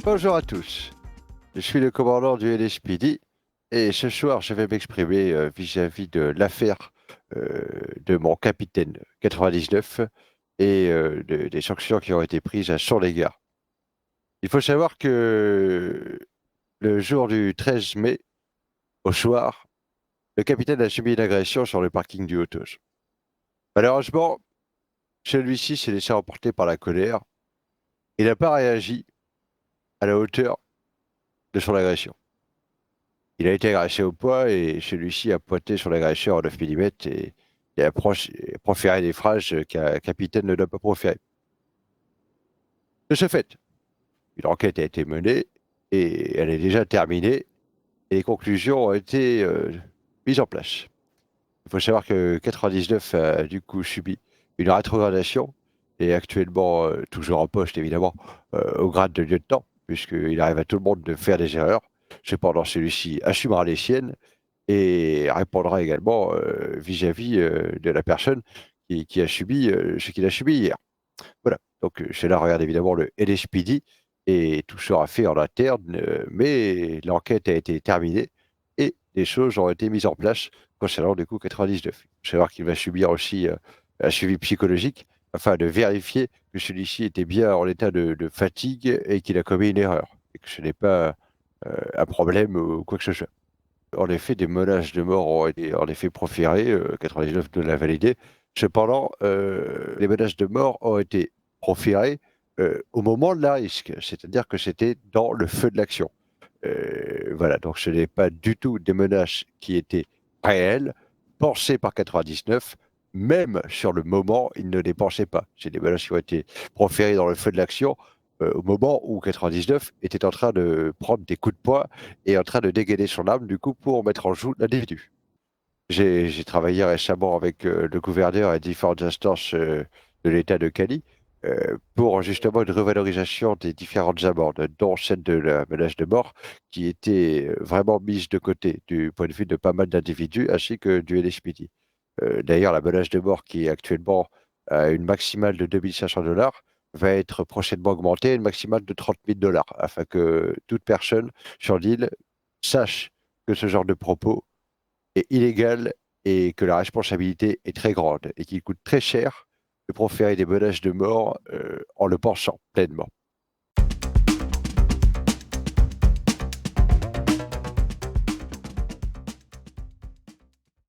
Bonjour à tous, je suis le commandant du LSPD et ce soir je vais m'exprimer vis-à-vis de l'affaire de mon capitaine 99 et des sanctions qui ont été prises à son égard. Il faut savoir que le jour du 13 mai, au soir, le capitaine a subi une agression sur le parking du Haut-Auge. Malheureusement, celui-ci s'est laissé emporter par la colère et n'a pas réagi à la hauteur de son agression. Il a été agressé au poing et celui-ci a pointé sur l'agresseur en 9 mm et a proféré des phrases qu'un capitaine ne doit pas proférer. De ce fait, une enquête a été menée et elle est déjà terminée et les conclusions ont été mises en place. Il faut savoir que 99 a du coup subi une rétrogradation et est actuellement toujours en poste évidemment au grade de lieutenant puisqu'il arrive à tout le monde de faire des erreurs. Cependant, celui-ci assumera les siennes et répondra également vis-à-vis de la personne qui a subi ce qu'il a subi hier. Voilà, donc cela regarde évidemment le LSPD et tout sera fait en interne, mais l'enquête a été terminée et des choses ont été mises en place concernant du coup 99. Il faut savoir qu'il va subir aussi un suivi psychologique afin de vérifier que celui-ci était bien en état de fatigue et qu'il a commis une erreur et que ce n'est pas un problème ou quoi que ce soit. En effet, des menaces de mort ont été en effet proférées, 99 nous l'a validé. Cependant, les menaces de mort ont été proférées, au moment de la risque, c'est-à-dire que c'était dans le feu de l'action. Voilà, donc ce n'est pas du tout des menaces qui étaient réelles, pensées par 99, même sur le moment, il ne les pensait pas. C'est des menaces qui ont été proférées dans le feu de l'action, au moment où 99 était en train de prendre des coups de poing et en train de dégainer son arme, du coup, pour mettre en joue l'individu. J'ai travaillé récemment avec, le gouverneur et différentes instances, de l'État de Cali, pour justement une revalorisation des différentes amendes, dont celle de la menace de mort qui était, vraiment mise de côté du point de vue de pas mal d'individus ainsi que du LSPD. D'ailleurs, la menace de mort qui est actuellement à une maximale de 2 500 va être prochainement augmentée à une maximale de 30 000 afin que toute personne sur l'île sache que ce genre de propos est illégal et que la responsabilité est très grande et qu'il coûte très cher de proférer des menaces de mort, en le pensant pleinement.